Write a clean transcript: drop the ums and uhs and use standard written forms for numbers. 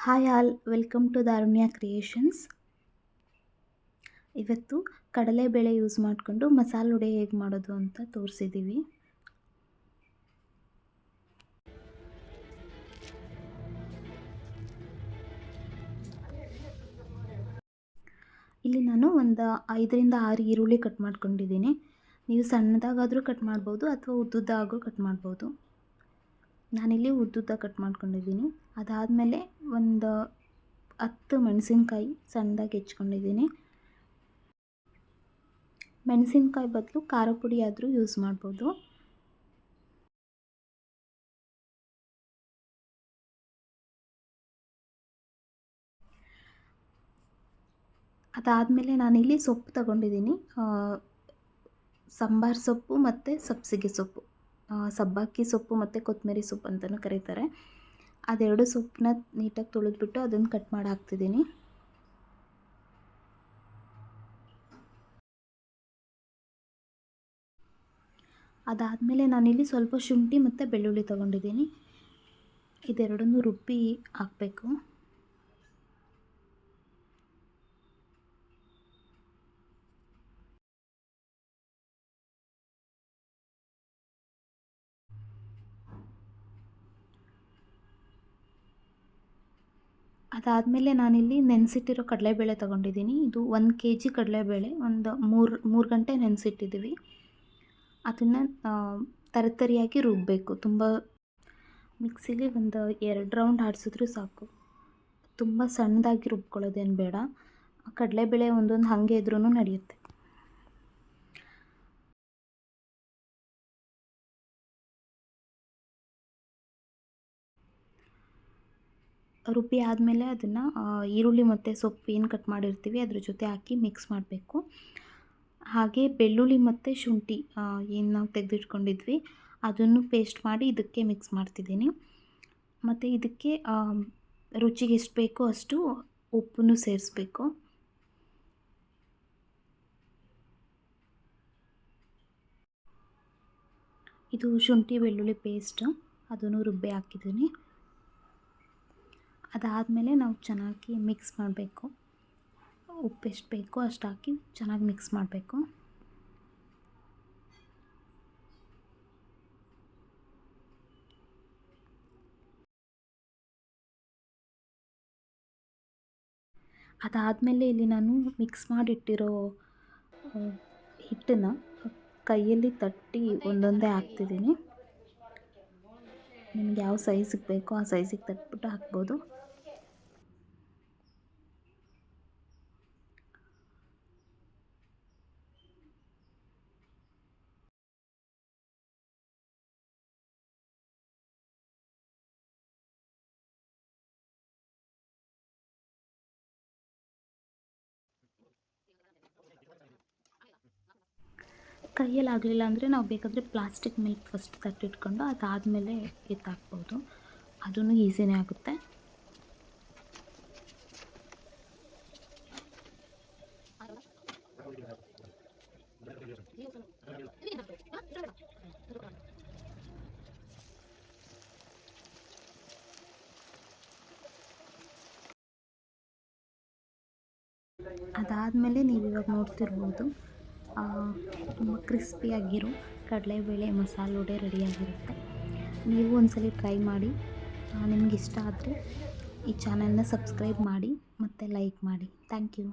Hi all, welcome to Darunya creations. ಇವತ್ತು ಕಡಲೆಬೇಳೆ use ಮಾಡಿಕೊಂಡು ಮಸಾಲೆ ವಡೆ ಹೇಗೆ ಮಾಡೋದು ಅಂತ ತೋರಿಸಿದ್ದೀವಿ. ಇಲ್ಲಿ ನಾನು ಒಂದು 5ರಿಂದ 6 ಈರುಳ್ಳಿ ಕಟ್ ಮಾಡ್ಕೊಂಡಿದ್ದೀನಿ. ನೀವು ಸಣ್ಣದಾಗಾದರೂ ಕಟ್ ಮಾಡ್ಬೋದು ಅಥವಾ ಉದ್ದುದ್ದಾಗೂ ಕಟ್ ಮಾಡ್ಬೋದು. ನಾನಿಲ್ಲಿ ಉದ್ದುದ್ದ ಕಟ್ ಮಾಡ್ಕೊಂಡಿದ್ದೀನಿ. ಅದಾದಮೇಲೆ ಒಂದು 10 ಮೆಣಸಿನ್ಕಾಯಿ ಸಣ್ಣದಾಗಿ ಹೆಚ್ಕೊಂಡಿದ್ದೀನಿ. ಮೆಣಸಿನ್ಕಾಯಿ ಬದಲು ಖಾರ ಪುಡಿ ಆದರೂ ಯೂಸ್ ಮಾಡ್ಬೋದು. ಅದಾದಮೇಲೆ ನಾನಿಲ್ಲಿ ಸೊಪ್ಪು ತಗೊಂಡಿದ್ದೀನಿ. ಸಾಂಬಾರು ಸೊಪ್ಪು ಮತ್ತು ಸಬ್ಬಸಿಗೆ ಸೊಪ್ಪು, ಸಬ್ಬಕ್ಕಿ ಸೊಪ್ಪು ಮತ್ತು ಕೊತ್ತಂಬರಿ ಸೊಪ್ಪು ಅಂತಲೂ ಕರೀತಾರೆ. ಅದೆರಡು ಸೊಪ್ಪನ್ನ ನೀಟಾಗಿ ತೊಳೆದ್ಬಿಟ್ಟು ಅದನ್ನು ಕಟ್ ಮಾಡಿ ಹಾಕ್ತಿದ್ದೀನಿ. ಅದಾದಮೇಲೆ ನಾನಿಲ್ಲಿ ಸ್ವಲ್ಪ ಶುಂಠಿ ಮತ್ತು ಬೆಳ್ಳುಳ್ಳಿ ತೊಗೊಂಡಿದ್ದೀನಿ. ಇದೆರಡನ್ನೂ ರುಬ್ಬಿ ಹಾಕಬೇಕು. ಅದಾದಮೇಲೆ ನಾನಿಲ್ಲಿ ನೆನೆಸಿಟ್ಟಿರೋ ಕಡಲೆಬೇಳೆ ತೊಗೊಂಡಿದ್ದೀನಿ. ಇದು 1 kg ಕಡಲೆಬೇಳೆ ಒಂದು 3 ಗಂಟೆ ನೆನೆಸಿಟ್ಟಿದ್ದೀವಿ. ಅದನ್ನು ತರಿಯಾಗಿ ರುಬ್ಬಬೇಕು. ತುಂಬ ಮಿಕ್ಸಿಲಿ ಒಂದು 2 ರೌಂಡ್ ಆಡಿಸಿದ್ರೂ ಸಾಕು. ತುಂಬ ಸಣ್ಣದಾಗಿ ರುಬ್ಕೊಳ್ಳೋದೇನು ಬೇಡ. ಕಡಲೆಬೇಳೆ ಒಂದೊಂದು ಹಾಗೆ ಇದ್ರೂ ನಡೆಯುತ್ತೆ. ರುಬ್ಬಿ ಆದಮೇಲೆ ಅದನ್ನು ಈರುಳ್ಳಿ ಮತ್ತು ಸೊಪ್ಪು ಏನು ಕಟ್ ಮಾಡಿರ್ತೀವಿ ಅದ್ರ ಜೊತೆ ಹಾಕಿ ಮಿಕ್ಸ್ ಮಾಡಬೇಕು. ಹಾಗೆ ಬೆಳ್ಳುಳ್ಳಿ ಮತ್ತು ಶುಂಠಿ ಏನು ನಾವು ತೆಗೆದಿಟ್ಕೊಂಡಿದ್ವಿ ಅದನ್ನು ಪೇಸ್ಟ್ ಮಾಡಿ ಇದಕ್ಕೆ ಮಿಕ್ಸ್ ಮಾಡ್ತಿದ್ದೀನಿ. ಮತ್ತು ಇದಕ್ಕೆ ರುಚಿಗೆ ಎಷ್ಟು ಬೇಕೋ ಅಷ್ಟು ಉಪ್ಪನ್ನು ಸೇರಿಸ್ಬೇಕು. ಇದು ಶುಂಠಿ ಬೆಳ್ಳುಳ್ಳಿ ಪೇಸ್ಟ್, ಅದನ್ನು ರುಬ್ಬಿ ಹಾಕಿದ್ದೀನಿ. ಅದಾದಮೇಲೆ ನಾವು ಚೆನ್ನಾಗಿ ಮಿಕ್ಸ್ ಮಾಡಬೇಕು. ಉಪ್ಪು ಎಷ್ಟು ಬೇಕೋ ಅಷ್ಟು ಹಾಕಿ ಚೆನ್ನಾಗಿ ಮಿಕ್ಸ್ ಮಾಡಬೇಕು. ಅದಾದಮೇಲೆ ಇಲ್ಲಿ ನಾನು ಮಿಕ್ಸ್ ಮಾಡಿಟ್ಟಿರೋ ಹಿಟ್ಟನ್ನು ಕೈಯಲ್ಲಿ ತಟ್ಟಿ ಒಂದೊಂದೇ ಹಾಕ್ತಿದ್ದೀನಿ. ನಿಮ್ಗೆ ಯಾವ ಸೈಜಿಗೆ ಬೇಕೋ ಆ ಸೈಜಿಗೆ ತಟ್ಬಿಟ್ಟು ಹಾಕ್ಬೋದು. ಕೈಯಲ್ಲಿ ಆಗಲಿಲ್ಲ ಅಂದರೆ ನಾವು ಬೇಕಾದರೆ ಪ್ಲಾಸ್ಟಿಕ್ ಮೇಲೆ ಫಸ್ಟ್ ತಟ್ಟಿಟ್ಕೊಂಡು ಅದಾದಮೇಲೆ ಎತ್ತಾಕ್ಬೋದು. ಅದೂ ಈಸಿನೇ ಆಗುತ್ತೆ. ಅದಾದಮೇಲೆ ನೀವು ಇವಾಗ ನೋಡ್ತಿರ್ಬೋದು ತುಂಬ ಕ್ರಿಸ್ಪಿಯಾಗಿರೋ ಕಡಲೆಬೇಳೆ ಮಸಾಲೆ ವಡೆ ರೆಡಿಯಾಗಿರುತ್ತೆ. ನೀವು ಒಂದ್ಸಲ ಟ್ರೈ ಮಾಡಿ. ನಿಮ್ಗೆ ಇಷ್ಟ ಆದರೆ ಈ ಚಾನಲ್ನ ಸಬ್ಸ್ಕ್ರೈಬ್ ಮಾಡಿ ಮತ್ತು ಲೈಕ್ ಮಾಡಿ. Thank you.